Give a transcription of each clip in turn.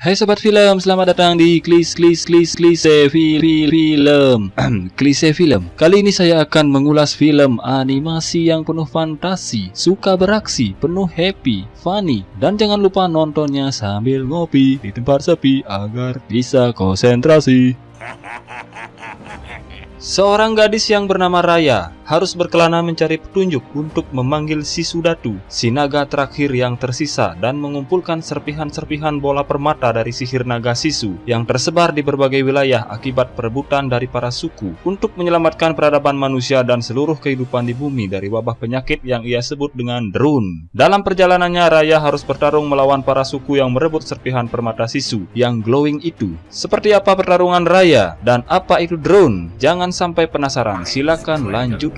Hai sobat film, selamat datang di Klise Film. Klise Film. Kali ini saya akan mengulas film animasi yang penuh fantasi, suka beraksi, penuh happy, funny, dan jangan lupa nontonnya sambil ngopi di tempat sepi agar bisa konsentrasi. Seorang gadis yang bernama Raya harus berkelana mencari petunjuk untuk memanggil si Sudatu, si naga terakhir yang tersisa, dan mengumpulkan serpihan-serpihan bola permata dari sihir naga Sisu yang tersebar di berbagai wilayah akibat perebutan dari para suku untuk menyelamatkan peradaban manusia dan seluruh kehidupan di bumi dari wabah penyakit yang ia sebut dengan drone. Dalam perjalanannya, Raya harus bertarung melawan para suku yang merebut serpihan permata Sisu yang glowing itu. Seperti apa pertarungan Raya dan apa itu drone? Jangan sampai penasaran, silakan lanjutkan.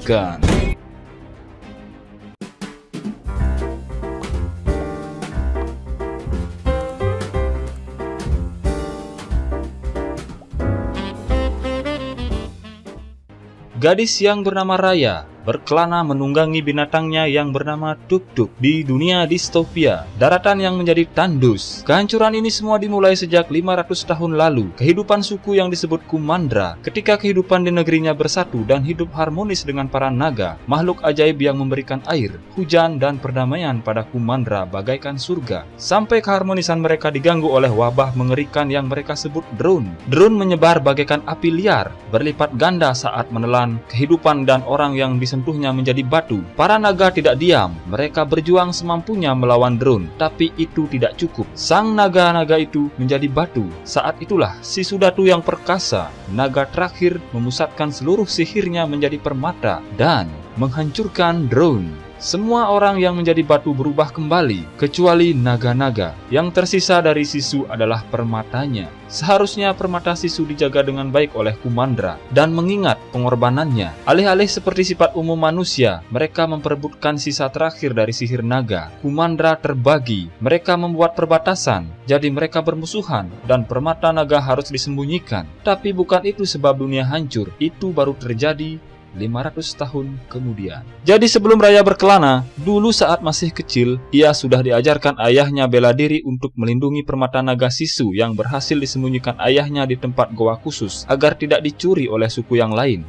Gadis yang bernama Raya berkelana menunggangi binatangnya yang bernama Tuk-Tuk di dunia distopia, daratan yang menjadi tandus. Kehancuran ini semua dimulai sejak 500 tahun lalu. Kehidupan suku yang disebut Kumandra, ketika kehidupan di negerinya bersatu dan hidup harmonis dengan para naga, makhluk ajaib yang memberikan air, hujan, dan perdamaian pada Kumandra bagaikan surga. Sampai keharmonisan mereka diganggu oleh wabah mengerikan yang mereka sebut drone. Drone menyebar bagaikan api liar, berlipat ganda saat menelan kehidupan dan orang yang disentuhnya menjadi batu. Para naga tidak diam, mereka berjuang semampunya melawan drone, tapi itu tidak cukup. Sang naga-naga itu menjadi batu. Saat itulah si Sudatu yang perkasa, naga terakhir, memusatkan seluruh sihirnya menjadi permata dan menghancurkan drone. Semua orang yang menjadi batu berubah kembali, kecuali naga-naga. Yang tersisa dari Sisu adalah permatanya. Seharusnya permata Sisu dijaga dengan baik oleh Kumandra dan mengingat pengorbanannya. Alih-alih seperti sifat umum manusia, mereka memperebutkan sisa terakhir dari sihir naga. Kumandra terbagi, mereka membuat perbatasan, jadi mereka bermusuhan dan permata naga harus disembunyikan. Tapi bukan itu sebab dunia hancur, itu baru terjadi 500 tahun kemudian. Jadi sebelum Raya berkelana, dulu saat masih kecil, ia sudah diajarkan ayahnya bela diri untuk melindungi permata naga Sisu yang berhasil disembunyikan ayahnya di tempat goa khusus agar tidak dicuri oleh suku yang lain.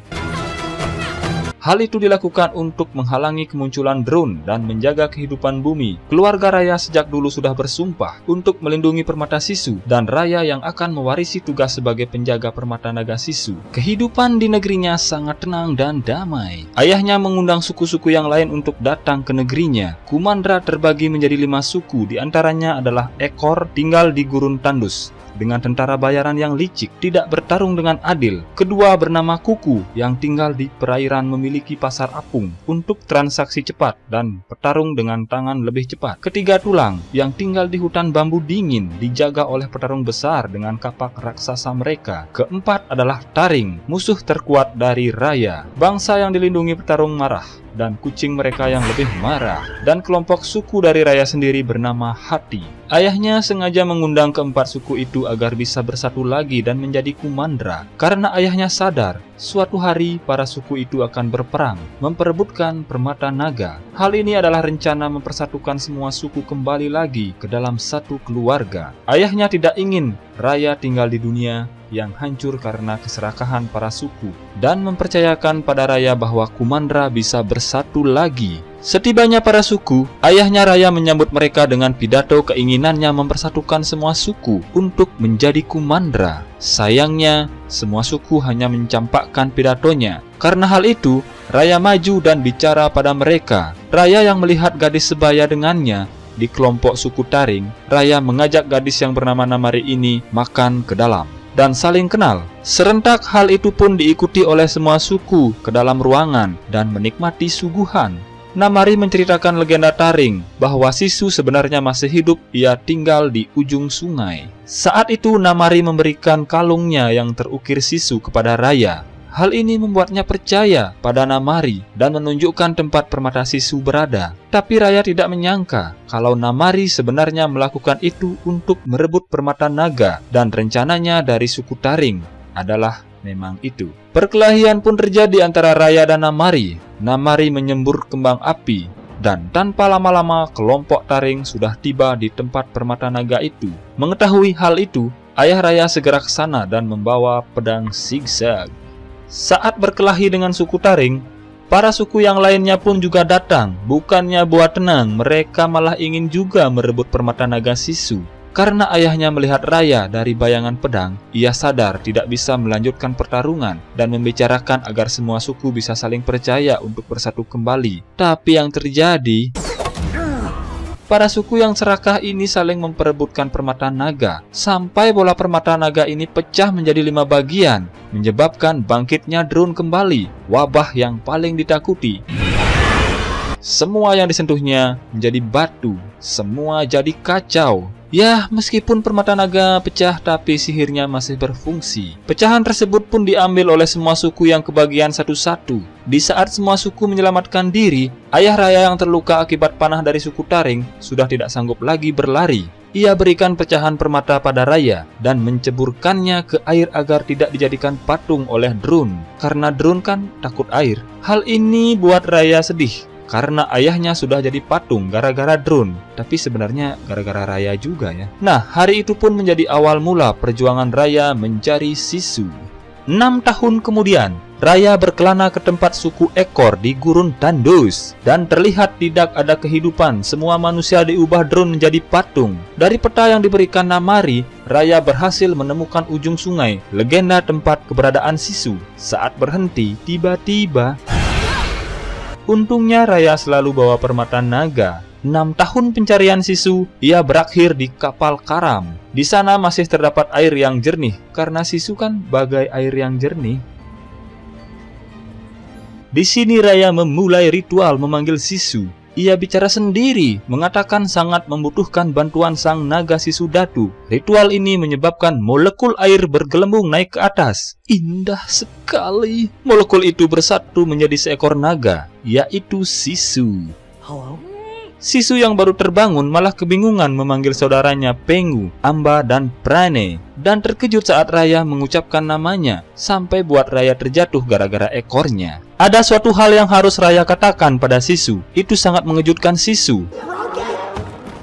Hal itu dilakukan untuk menghalangi kemunculan drone dan menjaga kehidupan bumi. Keluarga Raya sejak dulu sudah bersumpah untuk melindungi permata Sisu dan Raya yang akan mewarisi tugas sebagai penjaga permata naga Sisu. Kehidupan di negerinya sangat tenang dan damai. Ayahnya mengundang suku-suku yang lain untuk datang ke negerinya. Kumandra terbagi menjadi 5 suku, diantaranya adalah Ekor tinggal di gurun tandus dengan tentara bayaran yang licik, tidak bertarung dengan adil. Kedua bernama Kuku yang tinggal di perairan memiliki pasar apung untuk transaksi cepat dan bertarung dengan tangan lebih cepat. Ketiga Tulang yang tinggal di hutan bambu dingin, dijaga oleh petarung besar dengan kapak raksasa mereka. Keempat adalah Taring, musuh terkuat dari Raya, bangsa yang dilindungi petarung marah dan kucing mereka yang lebih marah. Dan kelompok suku dari Raya sendiri bernama Hati. Ayahnya sengaja mengundang keempat suku itu agar bisa bersatu lagi dan menjadi Kumandra, karena ayahnya sadar suatu hari para suku itu akan berperang, memperebutkan permata naga. Hal ini adalah rencana mempersatukan semua suku kembali lagi ke dalam satu keluarga. Ayahnya tidak ingin Raya tinggal di dunia yang hancur karena keserakahan para suku dan mempercayakan pada Raya bahwa Kumandra bisa bersatu lagi. Setibanya para suku, ayahnya Raya menyambut mereka dengan pidato keinginannya mempersatukan semua suku untuk menjadi Kumandra. Sayangnya, semua suku hanya mencampakkan pidatonya. Karena hal itu, Raya maju dan bicara pada mereka. Raya yang melihat gadis sebaya dengannya di kelompok suku Taring, Raya mengajak gadis yang bernama Namari ini makan ke dalam dan saling kenal. Serentak hal itu pun diikuti oleh semua suku ke dalam ruangan dan menikmati suguhan. Namari menceritakan legenda Taring bahwa Sisu sebenarnya masih hidup, ia tinggal di ujung sungai. Saat itu Namari memberikan kalungnya yang terukir Sisu kepada Raya. Hal ini membuatnya percaya pada Namari dan menunjukkan tempat permata Sisu berada. Tapi Raya tidak menyangka kalau Namari sebenarnya melakukan itu untuk merebut permata naga dan rencananya dari suku Taring adalah memang itu. Perkelahian pun terjadi antara Raya dan Namari. Namari menyembur kembang api Dan tanpa lama-lama kelompok taring sudah tiba di tempat permata naga itu. Mengetahui hal itu, ayah Raya segera ke sana dan membawa pedang zigzag. Saat berkelahi dengan suku taring, para suku yang lainnya pun juga datang. Bukannya buat tenang, mereka malah ingin juga merebut permata naga Sisu. Karena ayahnya melihat Raya dari bayangan pedang, ia sadar tidak bisa melanjutkan pertarungan dan membicarakan agar semua suku bisa saling percaya untuk bersatu kembali. Tapi yang terjadi, para suku yang serakah ini saling memperebutkan permata naga, sampai bola permata naga ini pecah menjadi 5 bagian, menyebabkan bangkitnya drone kembali, wabah yang paling ditakuti. Semua yang disentuhnya menjadi batu, semua jadi kacau. Ya, meskipun permata naga pecah, tapi sihirnya masih berfungsi. Pecahan tersebut pun diambil oleh semua suku yang kebagian satu-satu. Di saat semua suku menyelamatkan diri, ayah Raya yang terluka akibat panah dari suku taring sudah tidak sanggup lagi berlari. Ia berikan pecahan permata pada Raya dan menceburkannya ke air agar tidak dijadikan patung oleh drone. Karena drone kan takut air. Hal ini buat Raya sedih. Karena ayahnya sudah jadi patung gara-gara drone. Tapi sebenarnya gara-gara Raya juga ya. Nah, hari itu pun menjadi awal mula perjuangan Raya mencari Sisu. 6 tahun kemudian, Raya berkelana ke tempat suku ekor di gurun Tandus. Dan terlihat tidak ada kehidupan, semua manusia diubah drone menjadi patung. Dari peta yang diberikan Namari, Raya berhasil menemukan ujung sungai, legenda tempat keberadaan Sisu. Saat berhenti, tiba-tiba... Untungnya Raya selalu bawa permata naga. 6 tahun pencarian Sisu, ia berakhir di kapal karam. Di sana masih terdapat air yang jernih, karena Sisu kan bagai air yang jernih. Di sini Raya memulai ritual memanggil Sisu. Ia bicara sendiri, mengatakan sangat membutuhkan bantuan sang naga Sisu Datu. Ritual ini menyebabkan molekul air bergelembung naik ke atas. Indah sekali. Molekul itu bersatu menjadi seekor naga, yaitu Sisu. Halo? Sisu yang baru terbangun malah kebingungan memanggil saudaranya Pengu, Amba, dan Prane. Dan terkejut saat Raya mengucapkan namanya, sampai buat Raya terjatuh gara-gara ekornya. Ada suatu hal yang harus Raya katakan pada Sisu. Itu sangat mengejutkan Sisu.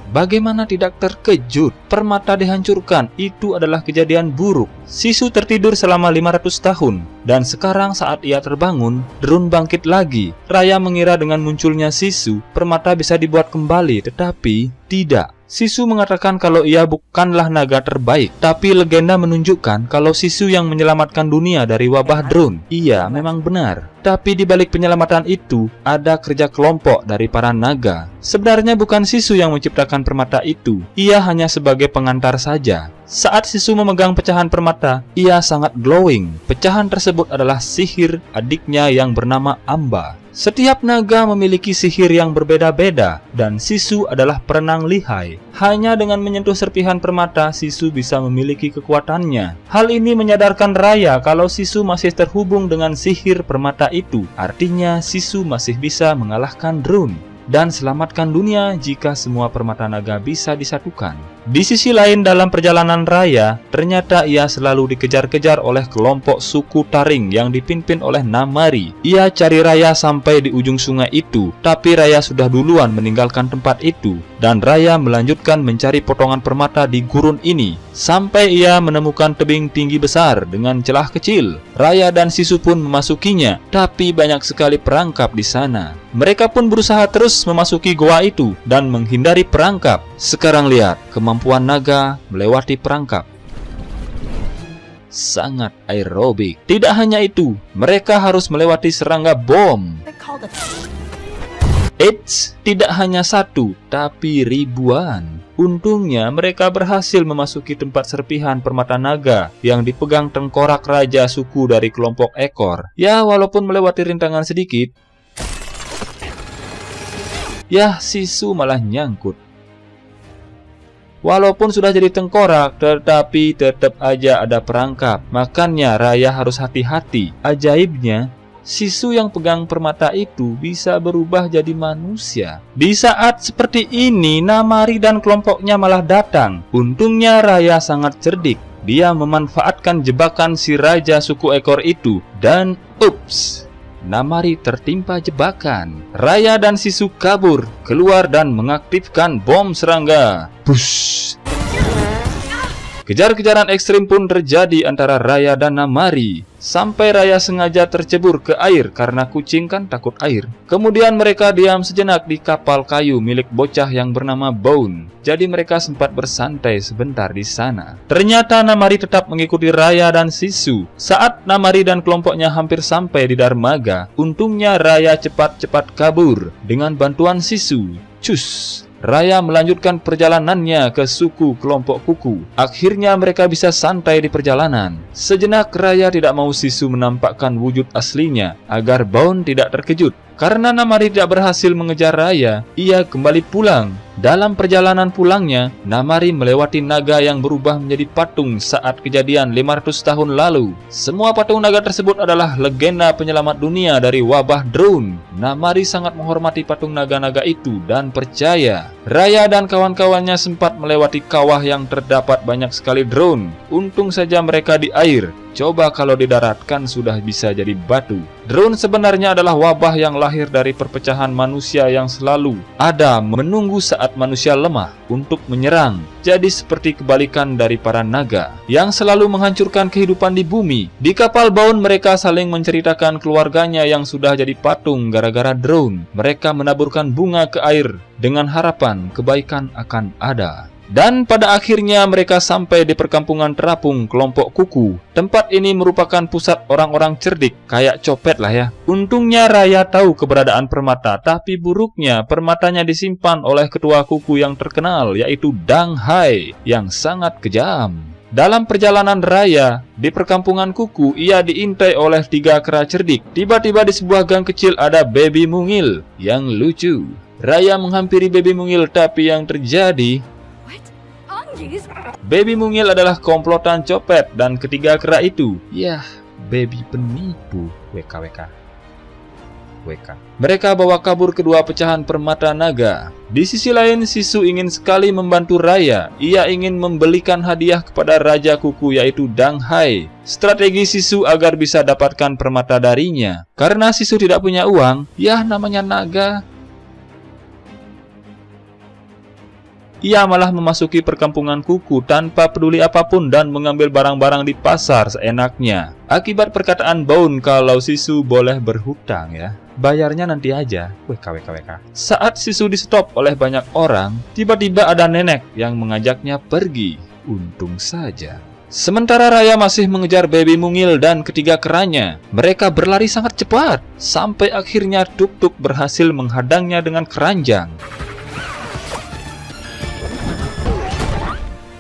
Bagaimana tidak terkejut? Permata dihancurkan, itu adalah kejadian buruk. Sisu tertidur selama 500 tahun. Dan sekarang saat ia terbangun, drone bangkit lagi. Raya mengira dengan munculnya Sisu, permata bisa dibuat kembali, tetapi tidak. Sisu mengatakan kalau ia bukanlah naga terbaik, tapi legenda menunjukkan kalau Sisu yang menyelamatkan dunia dari wabah drone. Iya, memang benar. Tapi di balik penyelamatan itu, ada kerja kelompok dari para naga. Sebenarnya bukan Sisu yang menciptakan permata itu. Ia hanya sebagai pengantar saja. Saat Sisu memegang pecahan permata, ia sangat glowing. Pecahan tersebut adalah sihir adiknya yang bernama Amba. Setiap naga memiliki sihir yang berbeda-beda, dan Sisu adalah perenang lihai. Hanya dengan menyentuh serpihan permata, Sisu bisa memiliki kekuatannya. Hal ini menyadarkan Raya kalau Sisu masih terhubung dengan sihir permata itu. Artinya, Sisu masih bisa mengalahkan drone dan selamatkan dunia jika semua permata naga bisa disatukan. Di sisi lain, dalam perjalanan Raya, ternyata ia selalu dikejar-kejar oleh kelompok suku taring yang dipimpin oleh Namari. Ia cari Raya sampai di ujung sungai itu, tapi Raya sudah duluan meninggalkan tempat itu. Dan Raya melanjutkan mencari potongan permata di gurun ini, sampai ia menemukan tebing tinggi besar dengan celah kecil. Raya dan Sisu pun memasukinya, tapi banyak sekali perangkap di sana. Mereka pun berusaha terus memasuki goa itu dan menghindari perangkap. Sekarang lihat kemampuan naga melewati perangkap. Sangat aerobik. Tidak hanya itu, mereka harus melewati serangga bom. Eits, tidak hanya satu, tapi ribuan. Untungnya mereka berhasil memasuki tempat serpihan permata naga yang dipegang tengkorak raja suku dari kelompok ekor. Ya, walaupun melewati rintangan sedikit, ya, Sisu malah nyangkut. Walaupun sudah jadi tengkorak, tetapi tetap aja ada perangkap. Makanya Raya harus hati-hati. Ajaibnya, Sisu yang pegang permata itu bisa berubah jadi manusia. Di saat seperti ini, Namari dan kelompoknya malah datang. Untungnya Raya sangat cerdik. Dia memanfaatkan jebakan si raja suku ekor itu. Dan ups, Namari tertimpa jebakan. Raya dan Sisu kabur, keluar dan mengaktifkan bom serangga. Push! Kejar-kejaran ekstrim pun terjadi antara Raya dan Namari. Sampai Raya sengaja tercebur ke air karena kucing kan takut air. Kemudian mereka diam sejenak di kapal kayu milik bocah yang bernama Bone. Jadi mereka sempat bersantai sebentar di sana. Ternyata Namari tetap mengikuti Raya dan Sisu. Saat Namari dan kelompoknya hampir sampai di dermaga, untungnya Raya cepat-cepat kabur dengan bantuan Sisu. Cus! Raya melanjutkan perjalanannya ke suku kelompok kuku. Akhirnya mereka bisa santai di perjalanan. Sejenak Raya tidak mau Sisu menampakkan wujud aslinya agar Bone tidak terkejut. Karena Namari tidak berhasil mengejar Raya, ia kembali pulang. Dalam perjalanan pulangnya, Namari melewati naga yang berubah menjadi patung saat kejadian 500 tahun lalu. Semua patung naga tersebut adalah legenda penyelamat dunia dari wabah drone. Namari sangat menghormati patung naga-naga itu dan percaya Raya dan kawan-kawannya sempat melewati kawah yang terdapat banyak sekali drone. Untung saja mereka di air. Coba kalau didaratkan sudah bisa jadi batu. Drone sebenarnya adalah wabah yang lahir dari perpecahan manusia yang selalu ada menunggu saat manusia lemah untuk menyerang. Jadi seperti kebalikan dari para naga yang selalu menghancurkan kehidupan di bumi. Di kapal Bone mereka saling menceritakan keluarganya yang sudah jadi patung gara-gara drone. Mereka menaburkan bunga ke air dengan harapan kebaikan akan ada. Dan pada akhirnya mereka sampai di perkampungan terapung kelompok kuku. Tempat ini merupakan pusat orang-orang cerdik, kayak copet lah ya. Untungnya Raya tahu keberadaan permata, tapi buruknya permatanya disimpan oleh ketua kuku yang terkenal, yaitu Dang Hai, yang sangat kejam. Dalam perjalanan Raya, di perkampungan kuku, ia diintai oleh 3 kera cerdik. Tiba-tiba di sebuah gang kecil ada baby mungil yang lucu. Raya menghampiri baby mungil, tapi yang terjadi... Baby mungil adalah komplotan copet dan ketiga kera itu. Yah, baby penipu. WKWK. Mereka bawa kabur kedua pecahan permata naga. Di sisi lain, Sisu ingin sekali membantu Raya. Ia ingin membelikan hadiah kepada Raja Kuku yaitu Dang Hai. Strategi Sisu agar bisa dapatkan permata darinya. Karena Sisu tidak punya uang, ya namanya naga. Ia malah memasuki perkampungan kuku tanpa peduli apapun dan mengambil barang-barang di pasar seenaknya. Akibat perkataan Bone kalau Sisu boleh berhutang ya. Bayarnya nanti aja. WKWK. Saat Sisu di stop oleh banyak orang, tiba-tiba ada nenek yang mengajaknya pergi. Untung saja. Sementara Raya masih mengejar baby mungil dan ketiga keranya. Mereka berlari sangat cepat. Sampai akhirnya Tuk-Tuk berhasil menghadangnya dengan keranjang.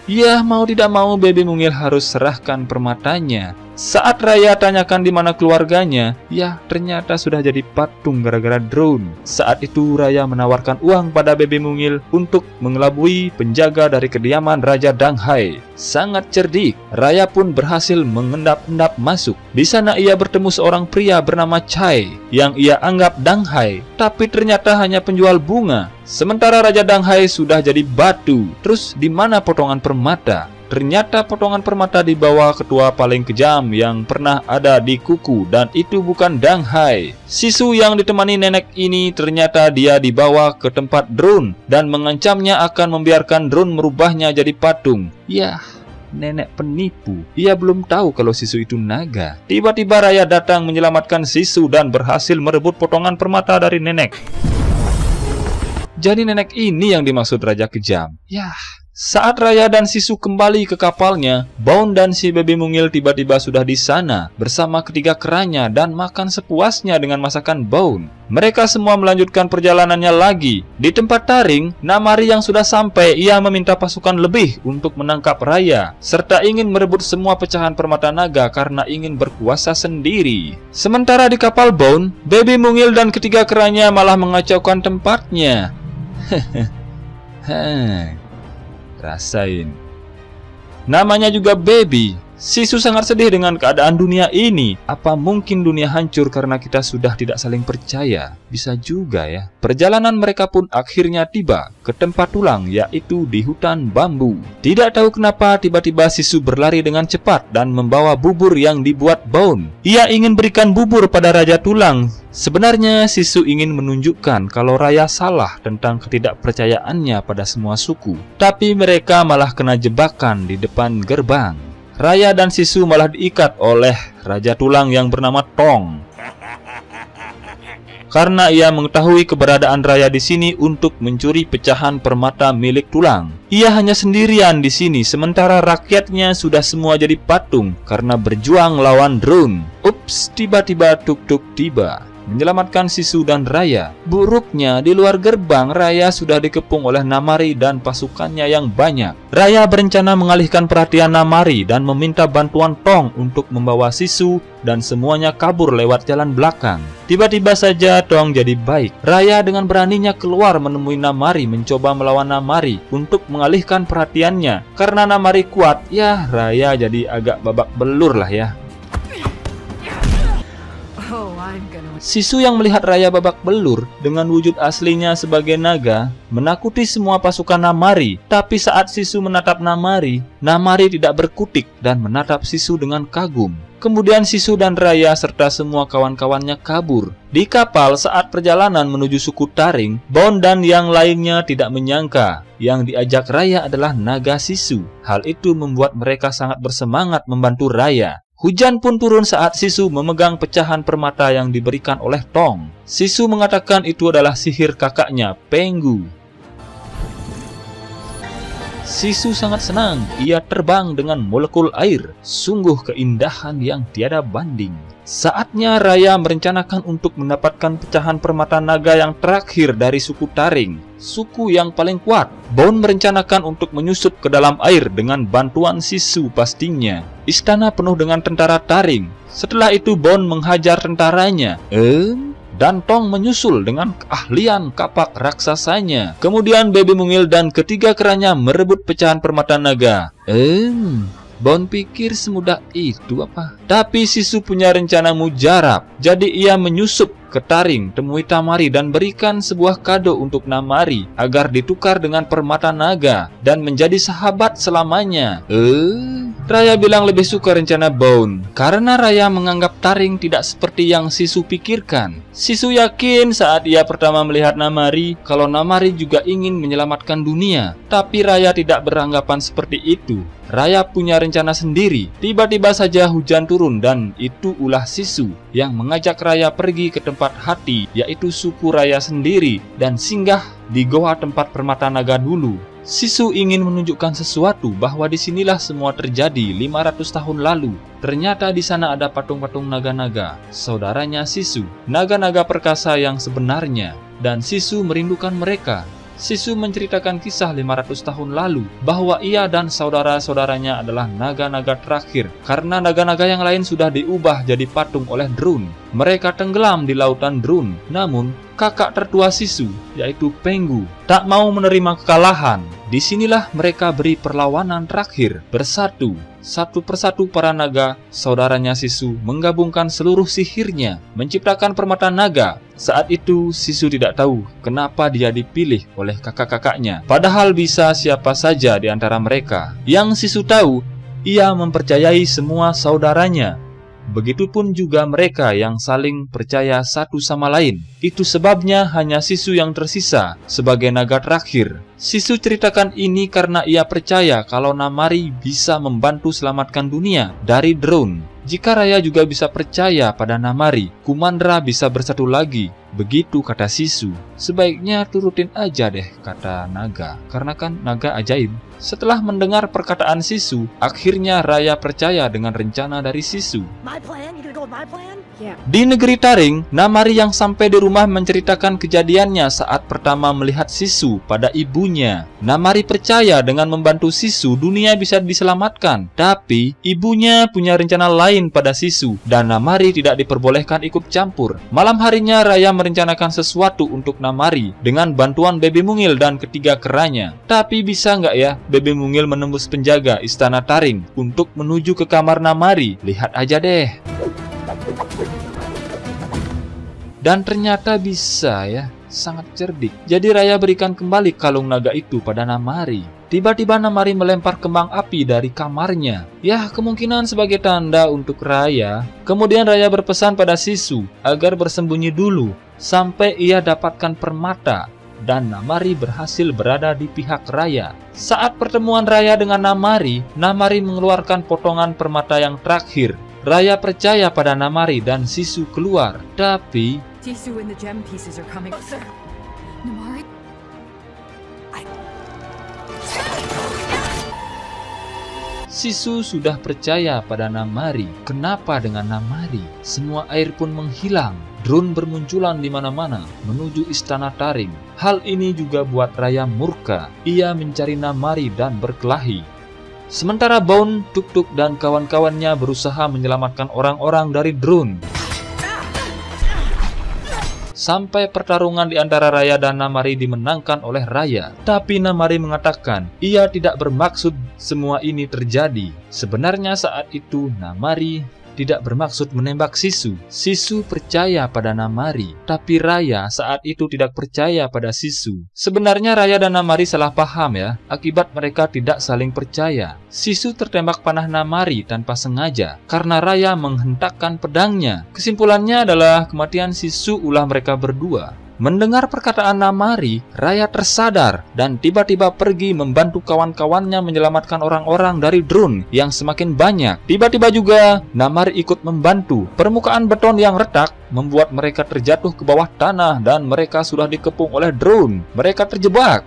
Ya, mau tidak mau baby mungil harus serahkan permatanya. Saat Raya tanyakan di mana keluarganya, ya ternyata sudah jadi patung gara-gara drone. Saat itu Raya menawarkan uang pada baby mungil untuk mengelabui penjaga dari kediaman Raja Dang Hai. Sangat cerdik, Raya pun berhasil mengendap-endap masuk. Di sana ia bertemu seorang pria bernama Chai yang ia anggap Dang Hai, tapi ternyata hanya penjual bunga. Sementara Raja Dang Hai sudah jadi batu. Terus di mana potongan permata? Ternyata potongan permata dibawa ketua paling kejam yang pernah ada di kuku, dan itu bukan Dang Hai. Sisu yang ditemani nenek ini ternyata dia dibawa ke tempat drone dan mengancamnya akan membiarkan drone merubahnya jadi patung. Yah, nenek penipu. Ia belum tahu kalau Sisu itu naga. Tiba-tiba Raya datang menyelamatkan Sisu dan berhasil merebut potongan permata dari nenek. Jadi nenek ini yang dimaksud Raja Kejam. Yah. Saat Raya dan Sisu kembali ke kapalnya, Bone dan si baby mungil tiba-tiba sudah di sana bersama ketiga keranya dan makan sepuasnya dengan masakan Bone. Mereka semua melanjutkan perjalanannya lagi. Di tempat taring, Namari yang sudah sampai, ia meminta pasukan lebih untuk menangkap Raya, serta ingin merebut semua pecahan permata naga karena ingin berkuasa sendiri. Sementara di kapal Bone, baby mungil dan ketiga keranya malah mengacaukan tempatnya. Rasain. Namanya juga baby. Sisu sangat sedih dengan keadaan dunia ini. Apa mungkin dunia hancur karena kita sudah tidak saling percaya? Bisa juga ya. Perjalanan mereka pun akhirnya tiba ke tempat tulang, yaitu di hutan bambu. Tidak tahu kenapa tiba-tiba Sisu berlari dengan cepat dan membawa bubur yang dibuat Bone. Ia ingin berikan bubur pada Raja Tulang. Sebenarnya Sisu ingin menunjukkan kalau Raya salah tentang ketidakpercayaannya pada semua suku. Tapi mereka malah kena jebakan di depan gerbang. Raya dan Sisu malah diikat oleh Raja Tulang yang bernama Tong. Karena ia mengetahui keberadaan Raya di sini untuk mencuri pecahan permata milik Tulang. Ia hanya sendirian di sini, sementara rakyatnya sudah semua jadi patung karena berjuang lawan drone. Ups, tiba-tiba tuk-tuk tiba menyelamatkan Sisu dan Raya. Buruknya, di luar gerbang Raya sudah dikepung oleh Namari dan pasukannya yang banyak. Raya berencana mengalihkan perhatian Namari dan meminta bantuan Tong untuk membawa Sisu dan semuanya kabur lewat jalan belakang. Tiba-tiba saja Tong jadi baik. Raya dengan beraninya keluar menemui Namari, mencoba melawan Namari untuk mengalihkan perhatiannya. Karena Namari kuat, ya Raya jadi agak babak belur lah ya. Sisu yang melihat Raya babak belur dengan wujud aslinya sebagai naga menakuti semua pasukan Namari. Tapi saat Sisu menatap Namari, Namari tidak berkutik dan menatap Sisu dengan kagum. Kemudian Sisu dan Raya serta semua kawan-kawannya kabur. Di kapal saat perjalanan menuju suku Taring, Bone dan yang lainnya tidak menyangka yang diajak Raya adalah naga Sisu. Hal itu membuat mereka sangat bersemangat membantu Raya. Hujan pun turun saat Sisu memegang pecahan permata yang diberikan oleh Tong. Sisu mengatakan itu adalah sihir kakaknya, Penggu. Sisu sangat senang. Ia terbang dengan molekul air. Sungguh keindahan yang tiada banding. Saatnya Raya merencanakan untuk mendapatkan pecahan permata naga yang terakhir dari suku Taring, suku yang paling kuat. Bone merencanakan untuk menyusup ke dalam air dengan bantuan Sisu pastinya. Istana penuh dengan tentara Taring. Setelah itu Bone menghajar tentaranya. Dan Tong menyusul dengan keahlian kapak raksasanya. Kemudian Baby Mungil dan ketiga keranya merebut pecahan permata naga. Bone pikir semudah itu apa? Tapi Sisu punya rencana mujarab. Jadi ia menyusup ke Taring, temui Tamari dan berikan sebuah kado untuk Namari agar ditukar dengan permata naga dan menjadi sahabat selamanya. Raya bilang lebih suka rencana Bone karena Raya menganggap Taring tidak seperti yang Sisu pikirkan. Sisu yakin saat ia pertama melihat Namari kalau Namari juga ingin menyelamatkan dunia. Tapi Raya tidak beranggapan seperti itu. Raya punya rencana sendiri. Tiba-tiba saja hujan turun dan itu ulah Sisu yang mengajak Raya pergi ke tempat hati, yaitu suku Raya sendiri, dan singgah di goa tempat permata naga dulu. Sisu ingin menunjukkan sesuatu bahwa disinilah semua terjadi 500 tahun lalu. Ternyata di sana ada patung-patung naga-naga, saudaranya Sisu, naga-naga perkasa yang sebenarnya, dan Sisu merindukan mereka. Sisu menceritakan kisah 500 tahun lalu bahwa ia dan saudara-saudaranya adalah naga-naga terakhir karena naga-naga yang lain sudah diubah jadi patung oleh Drun. Mereka tenggelam di lautan Drun. Namun kakak tertua Sisu, yaitu Penggu, tak mau menerima kekalahan. Disinilah mereka beri perlawanan terakhir, bersatu. Satu persatu para naga, saudaranya Sisu, menggabungkan seluruh sihirnya, menciptakan permata naga. Saat itu Sisu tidak tahu kenapa dia dipilih oleh kakak-kakaknya. Padahal bisa siapa saja di antara mereka. Yang Sisu tahu, ia mempercayai semua saudaranya. Begitupun juga mereka yang saling percaya satu sama lain. Itu sebabnya hanya Sisu yang tersisa sebagai naga terakhir. Sisu ceritakan ini karena ia percaya kalau Namari bisa membantu selamatkan dunia dari drone. Jika Raya juga bisa percaya pada Namari, Kumandra bisa bersatu lagi. Begitu kata Sisu. Sebaiknya turutin aja deh, kata naga, karena kan naga ajaib. Setelah mendengar perkataan Sisu, akhirnya Raya percaya dengan rencana dari Sisu. Di negeri Taring, Namari yang sampai di rumah menceritakan kejadiannya saat pertama melihat Sisu pada ibunya. Namari percaya dengan membantu Sisu dunia bisa diselamatkan. Tapi ibunya punya rencana lain bermain pada Sisu dan Namari tidak diperbolehkan ikut campur. Malam harinya Raya merencanakan sesuatu untuk Namari dengan bantuan Baby Mungil dan ketiga keranya. Tapi bisa nggak ya Baby Mungil menembus penjaga Istana Taring untuk menuju ke kamar Namari? Lihat aja deh. Dan ternyata bisa ya, sangat cerdik. Jadi Raya berikan kembali kalung naga itu pada Namari. Tiba-tiba Namari melempar kembang api dari kamarnya. Ya, kemungkinan sebagai tanda untuk Raya. Kemudian Raya berpesan pada Sisu agar bersembunyi dulu sampai ia dapatkan permata. Dan Namari berhasil berada di pihak Raya. Saat pertemuan Raya dengan Namari, Namari mengeluarkan potongan permata yang terakhir. Raya percaya pada Namari dan Sisu keluar. Tapi Sisu and the gem pieces are coming closer. Namari? Sisu sudah percaya pada Namari. Kenapa dengan Namari? Semua air pun menghilang. Drone bermunculan di mana-mana menuju Istana Taring. Hal ini juga buat Raya murka. Ia mencari Namari dan berkelahi. Sementara Bone, Tuk-Tuk, dan kawan-kawannya berusaha menyelamatkan orang-orang dari drone. Sampai pertarungan di antara Raya dan Namari dimenangkan oleh Raya. Tapi Namari mengatakan ia tidak bermaksud semua ini terjadi. Sebenarnya saat itu Namari tidak bermaksud menembak Sisu. Sisu percaya pada Namari, tapi Raya saat itu tidak percaya pada Sisu. Sebenarnya Raya dan Namari salah paham ya, akibat mereka tidak saling percaya. Sisu tertembak panah Namari tanpa sengaja, karena Raya menghentakkan pedangnya. Kesimpulannya adalah kematian Sisu ulah mereka berdua. Mendengar perkataan Namari, Raya tersadar dan tiba-tiba pergi membantu kawan-kawannya menyelamatkan orang-orang dari drone yang semakin banyak. Tiba-tiba juga Namari ikut membantu. Permukaan beton yang retak membuat mereka terjatuh ke bawah tanah dan mereka sudah dikepung oleh drone. Mereka terjebak.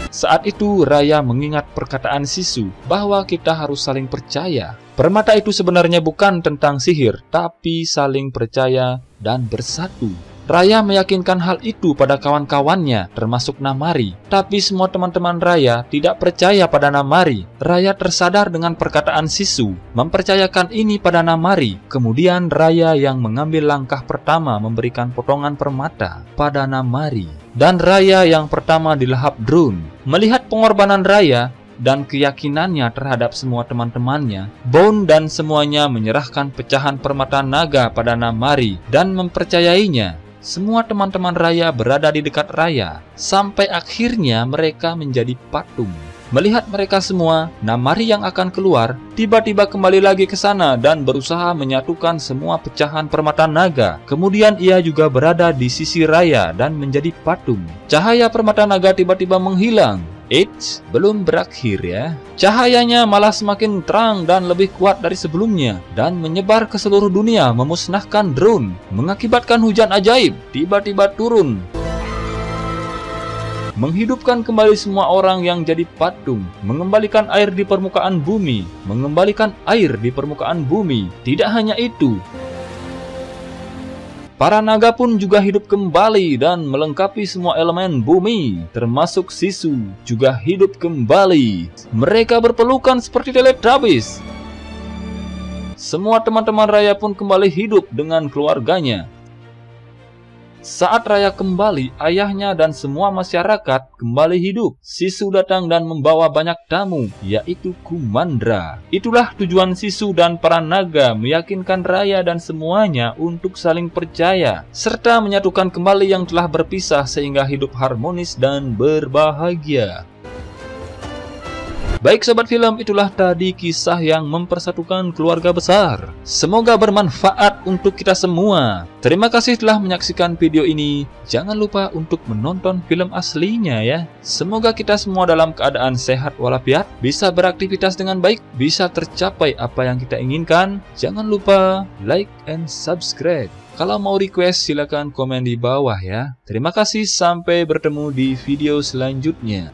Saat itu Raya mengingat perkataan Sisu bahwa kita harus saling percaya. Permata itu sebenarnya bukan tentang sihir, tapi saling percaya dan bersatu. Raya meyakinkan hal itu pada kawan-kawannya, termasuk Namari. Tapi semua teman-teman Raya tidak percaya pada Namari. Raya tersadar dengan perkataan Sisu, mempercayakan ini pada Namari. Kemudian Raya yang mengambil langkah pertama memberikan potongan permata pada Namari. Dan Raya yang pertama dilahap drone. Melihat pengorbanan Raya dan keyakinannya terhadap semua teman-temannya, Bone dan semuanya menyerahkan pecahan permata naga pada Namari dan mempercayainya. Semua teman-teman Raya berada di dekat Raya, sampai akhirnya mereka menjadi patung. Melihat mereka semua, Namari yang akan keluar, tiba-tiba kembali lagi ke sana dan berusaha menyatukan semua pecahan permata naga. Kemudian ia juga berada di sisi Raya dan menjadi patung. Cahaya permata naga tiba-tiba menghilang. Eits, belum berakhir ya. Cahayanya malah semakin terang dan lebih kuat dari sebelumnya dan menyebar ke seluruh dunia, memusnahkan drone, mengakibatkan hujan ajaib tiba-tiba turun, menghidupkan kembali semua orang yang jadi patung, mengembalikan air di permukaan bumi, mengembalikan air di permukaan bumi. Tidak hanya itu, para naga pun juga hidup kembali dan melengkapi semua elemen bumi, termasuk Sisu juga hidup kembali. Mereka berpelukan seperti Teletubbies. Semua teman-teman Raya pun kembali hidup dengan keluarganya. Saat Raya kembali, ayahnya dan semua masyarakat kembali hidup. Sisu datang dan membawa banyak tamu, yaitu Kumandra. Itulah tujuan Sisu dan para naga, meyakinkan Raya dan semuanya untuk saling percaya, serta menyatukan kembali yang telah berpisah sehingga hidup harmonis dan berbahagia. Baik sobat film, itulah tadi kisah yang mempersatukan keluarga besar. Semoga bermanfaat untuk kita semua. Terima kasih telah menyaksikan video ini. Jangan lupa untuk menonton film aslinya ya. Semoga kita semua dalam keadaan sehat walafiat, bisa beraktivitas dengan baik, bisa tercapai apa yang kita inginkan. Jangan lupa like and subscribe. Kalau mau request silakan komen di bawah ya. Terima kasih, sampai bertemu di video selanjutnya.